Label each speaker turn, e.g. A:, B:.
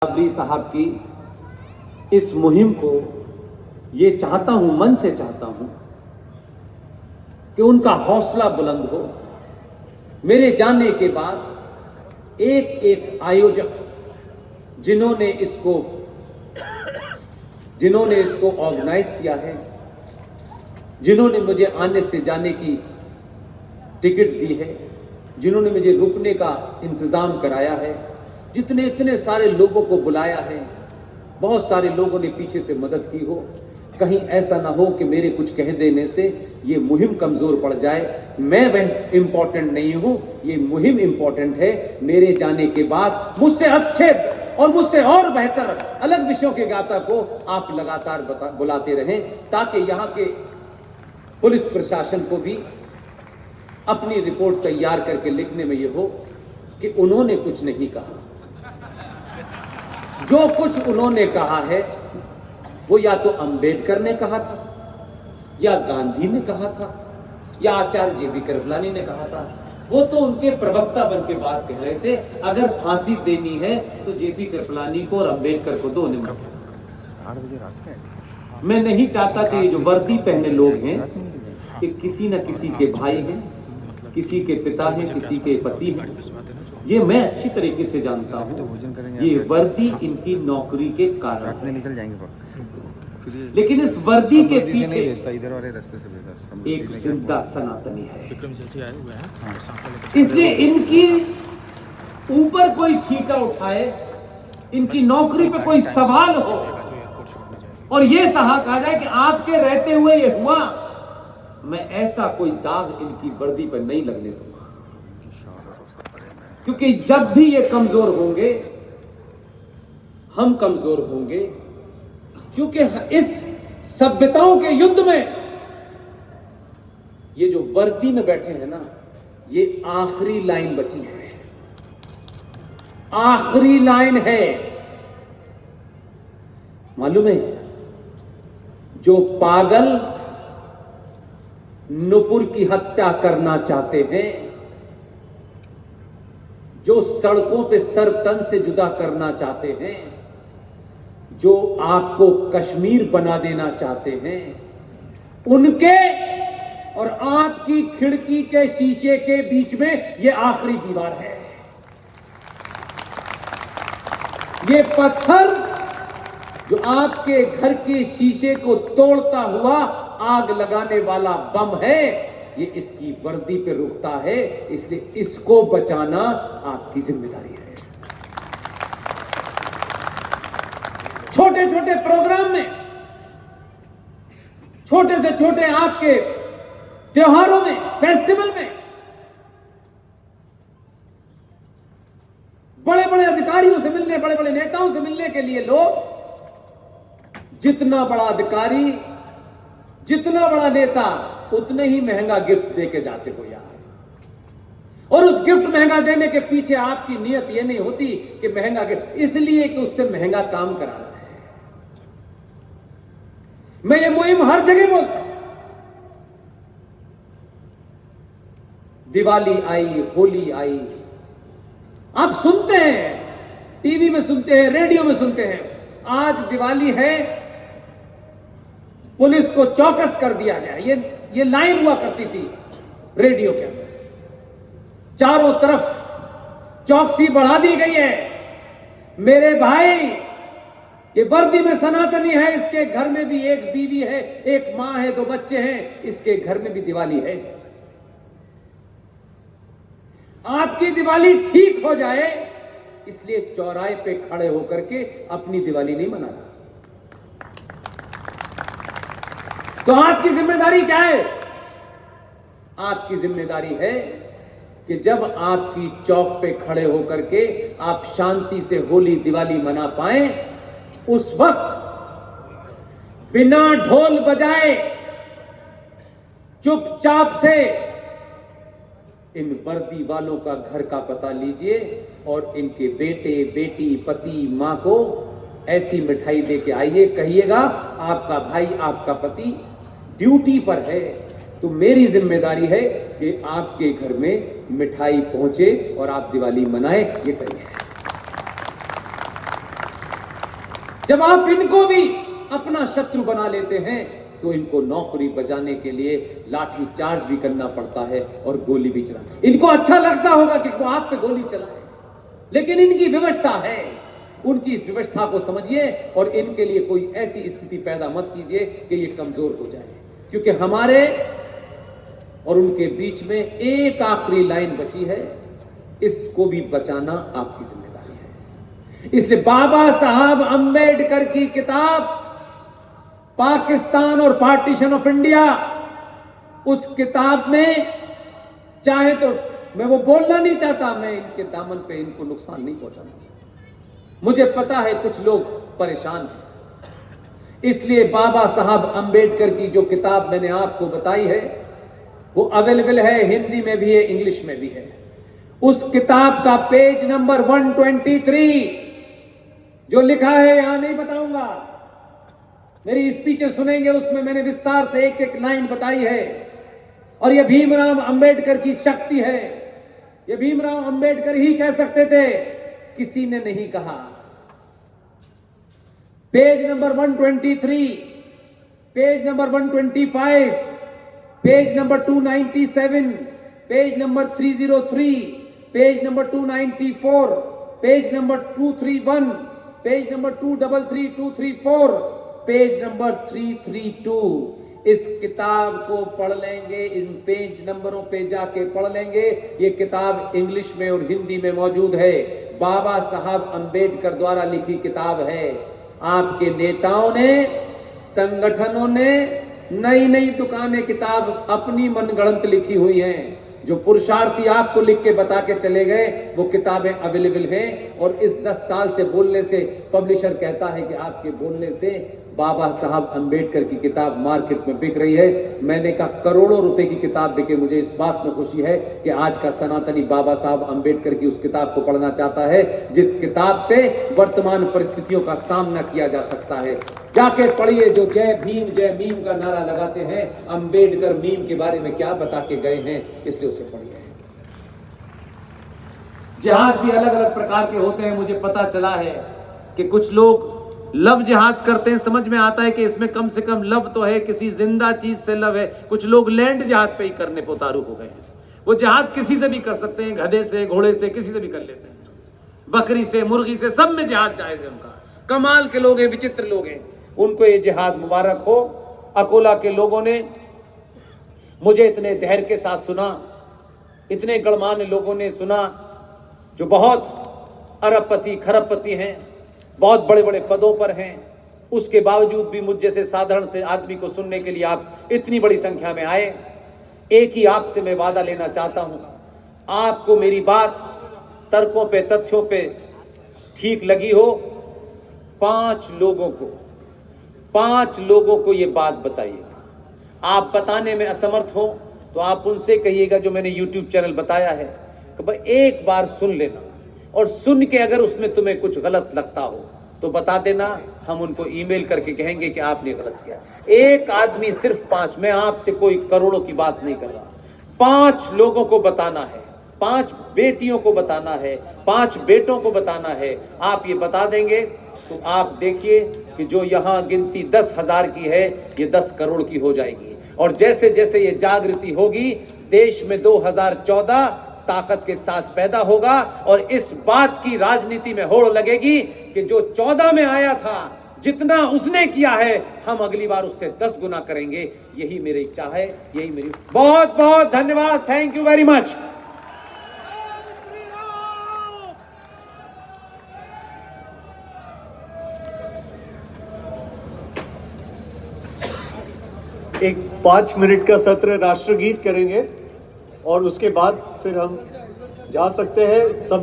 A: बाबरी साहब की इस मुहिम को ये चाहता हूं, मन से चाहता हूं कि उनका हौसला बुलंद हो। मेरे जाने के बाद एक एक आयोजक जिन्होंने इसको ऑर्गेनाइज किया है, जिन्होंने मुझे आने से जाने की टिकट दी है, जिन्होंने मुझे रुकने का इंतजाम कराया है, जितने इतने सारे लोगों को बुलाया है, बहुत सारे लोगों ने पीछे से मदद की हो। कहीं ऐसा ना हो कि मेरे कुछ कह देने से ये मुहिम कमजोर पड़ जाए। मैं वह इंपॉर्टेंट नहीं हूं, ये मुहिम इंपॉर्टेंट है। मेरे जाने के बाद मुझसे अच्छे और मुझसे और बेहतर अलग विषयों के गाथा को आप लगातार बुलाते रहें, ताकि यहां के पुलिस प्रशासन को भी अपनी रिपोर्ट तैयार करके लिखने में यह हो कि उन्होंने कुछ नहीं कहा। जो कुछ उन्होंने कहा है वो या तो अंबेडकर ने कहा था, या गांधी ने कहा था, या आचार्य JB कृपलानी ने कहा था। वो तो उनके प्रवक्ता बन के बात कह रहे थे। अगर फांसी देनी है तो JB कृपलानी को और अंबेडकर को दो। 8 बजे रात का। मैं नहीं चाहता कि ये जो वर्दी पहने लोग हैं कि किसी न किसी के भाई हैं, किसी के पिता हैं, किसी के पति हैं। ये मैं अच्छी तरीके से जानता हूँ। ये वर्दी इनकी नौकरी के कारण निकल जाएंगे, लेकिन इस वर्दी के पीछे इधर वाले रास्ते से एक जिंदा सनातनी है। इसलिए इनकी ऊपर कोई छींटा उठाए, इनकी नौकरी पे कोई सवाल हो और ये कहा जाए कि आपके रहते हुए ये हुआ, मैं ऐसा कोई दाग इनकी वर्दी पर नहीं लगने दूंगा। क्योंकि जब भी ये कमजोर होंगे, हम कमजोर होंगे। क्योंकि इस सभ्यताओं के युद्ध में ये जो वर्दी में बैठे हैं ना, ये आखिरी लाइन बची है, आखिरी लाइन है। मालूम है, जो पागल नुपुर की हत्या करना चाहते हैं, जो सड़कों पे सर तन से जुदा करना चाहते हैं, जो आपको कश्मीर बना देना चाहते हैं, उनके और आपकी खिड़की के शीशे के बीच में ये आखिरी दीवार है। ये पत्थर जो आपके घर के शीशे को तोड़ता हुआ आग लगाने वाला बम है, ये इसकी वर्दी पे रुकता है। इसलिए इसको बचाना आपकी जिम्मेदारी है। छोटे छोटे प्रोग्राम में, छोटे से छोटे आपके त्योहारों में, फेस्टिवल में बड़े बड़े अधिकारियों से मिलने, बड़े बड़े नेताओं से मिलने के लिए लोग, जितना बड़ा अधिकारी, जितना बड़ा नेता, उतने ही महंगा गिफ्ट देके जाते हो यार। और उस गिफ्ट महंगा देने के पीछे आपकी नीयत यह नहीं होती कि महंगा गिफ्ट इसलिए कि उससे महंगा काम कराना है। मैं ये मुहिम हर जगह बोलता हूं। दिवाली आई, होली आई, आप सुनते हैं, टीवी में सुनते हैं, रेडियो में सुनते हैं, आज दिवाली है, पुलिस को चौकस कर दिया गया। ये लाइन हुआ करती थी रेडियो के अंदर, चारों तरफ चौकसी बढ़ा दी गई है। मेरे भाई, ये वर्दी में सनातनी है, इसके घर में भी एक बीवी है, एक मां है, 2 बच्चे हैं, इसके घर में भी दिवाली है। आपकी दिवाली ठीक हो जाए इसलिए चौराहे पे खड़े होकर के अपनी दिवाली नहीं मनाता। तो आपकी जिम्मेदारी क्या है? आपकी जिम्मेदारी है कि जब आपकी चौक पे खड़े होकर के आप शांति से होली दिवाली मना पाए, उस वक्त बिना ढोल बजाए चुपचाप से इन वर्दी वालों का घर का पता लीजिए और इनके बेटे, बेटी, पति, मां को ऐसी मिठाई दे के आइए। कहिएगा आपका भाई, आपका पति ड्यूटी पर है, तो मेरी जिम्मेदारी है कि आपके घर में मिठाई पहुंचे और आप दिवाली मनाएं। ये कहिए। जब आप इनको भी अपना शत्रु बना लेते हैं तो इनको नौकरी बजाने के लिए लाठी चार्ज भी करना पड़ता है और गोली भी चलाना। इनको अच्छा लगता होगा कि वो आप पे गोली चलाए, लेकिन इनकी व्यवस्था है। उनकी इस व्यवस्था को समझिए और इनके लिए कोई ऐसी स्थिति पैदा मत कीजिए कि ये कमजोर हो जाए, क्योंकि हमारे और उनके बीच में एक आखिरी लाइन बची है, इसको भी बचाना आपकी जिम्मेदारी है। इसलिए बाबा साहब अंबेडकर की किताब पाकिस्तान और पार्टीशन ऑफ इंडिया, उस किताब में चाहे तो मैं वो बोलना नहीं चाहता, मैं इनके दामन पे इनको नुकसान नहीं पहुंचाना चाहता। मुझे पता है कुछ लोग परेशान हैं, इसलिए बाबा साहब अंबेडकर की जो किताब मैंने आपको बताई है वो अवेलेबल है, हिंदी में भी है, इंग्लिश में भी है। उस किताब का पेज नंबर 123 जो लिखा है यहां नहीं बताऊंगा, मेरी स्पीचेस सुनेंगे, उसमें मैंने विस्तार से एक एक लाइन बताई है। और यह भीमराव अंबेडकर की शक्ति है, यह भीमराव अंबेडकर ही कह सकते थे, किसी ने नहीं कहा। Page number 123, page number 125, page number 297, page number 303, page number 294, page number 231, page number 233-234, page number 332। इस किताब को पढ़ लेंगे, इन पेज नंबरों पे जाके पढ़ लेंगे। ये किताब इंग्लिश में और हिंदी में मौजूद है, बाबा साहब अंबेडकर द्वारा लिखी किताब है। आपके नेताओं ने, संगठनों ने नई नई दुकानें किताब अपनी मनगढ़ंत लिखी हुई हैं। जो पुरुषार्थी आपको लिख के बता के चले गए वो किताबें अवेलेबल हैं। और इस 10 साल से बोलने से पब्लिशर कहता है कि आपके बोलने से बाबा साहब अंबेडकर की किताब मार्केट में बिक रही है। मैंने कहा करोड़ों रुपए की किताब बिके, मुझे इस बात में खुशी है कि आज का सनातनी बाबा साहब अंबेडकर की उस किताब को पढ़ना चाहता है जिस किताब से वर्तमान परिस्थितियों का सामना किया जा सकता है। जाके पढ़िए, जो जय भीम का नारा लगाते हैं, अंबेडकर मीम के बारे में क्या बता के गए हैं, इसलिए उसे पढ़िए। जिहाद भी अलग अलग प्रकार के होते हैं। मुझे पता चला है कि कुछ लोग लव जिहाद करते हैं, समझ में आता है कि इसमें कम से कम लव तो है, किसी जिंदा चीज से लव है। कुछ लोग लैंड जिहाद पे ही करने पे उतारू हो गए हैं। वो जिहाद किसी से भी कर सकते हैं, गधे से, घोड़े से, किसी से भी कर लेते हैं, बकरी से, मुर्गी से, सब में जिहाद चाहेंगे। उनका कमाल के लोग हैं, विचित्र लोग हैं, उनको ये जिहाद मुबारक हो। अकोला के लोगों ने मुझे इतने धैर्य के साथ सुना, इतने गणमान्य लोगों ने सुना जो बहुत अरबपति खरबपति हैं, बहुत बड़े बड़े पदों पर हैं, उसके बावजूद भी मुझ जैसे साधारण से आदमी को सुनने के लिए आप इतनी बड़ी संख्या में आए। एक ही आपसे मैं वादा लेना चाहता हूं, आपको मेरी बात तर्कों पे, तथ्यों पे ठीक लगी हो, 5 लोगों को ये बात बताइए। आप बताने में असमर्थ हो तो आप उनसे कहिएगा जो मैंने YouTube चैनल बताया है कि भाई एक बार सुन लेना, और सुन के अगर उसमें तुम्हें कुछ गलत लगता हो तो बता देना, हम उनको ईमेल करके कहेंगे कि आपने गलत किया। एक आदमी, सिर्फ 5, मैं आपसे कोई करोड़ों की बात नहीं कर रहा, 5 लोगों को बताना है, 5 बेटियों को बताना है, 5 बेटों को बताना है। आप ये बता देंगे तो आप देखिए कि जो यहाँ गिनती 10,000 की है ये 10 करोड़ की हो जाएगी। और जैसे जैसे ये जागृति होगी, देश में 2014 ताकत के साथ पैदा होगा और इस बात की राजनीति में होड़ लगेगी कि जो 14 में आया था, जितना उसने किया है, हम अगली बार उससे 10 गुना करेंगे। यही मेरी इच्छा है, यही मेरी। बहुत बहुत धन्यवाद, थैंक यू वेरी मच।
B: एक 5 मिनट का सत्र राष्ट्रगीत करेंगे और उसके बाद फिर हम जा सकते हैं। सब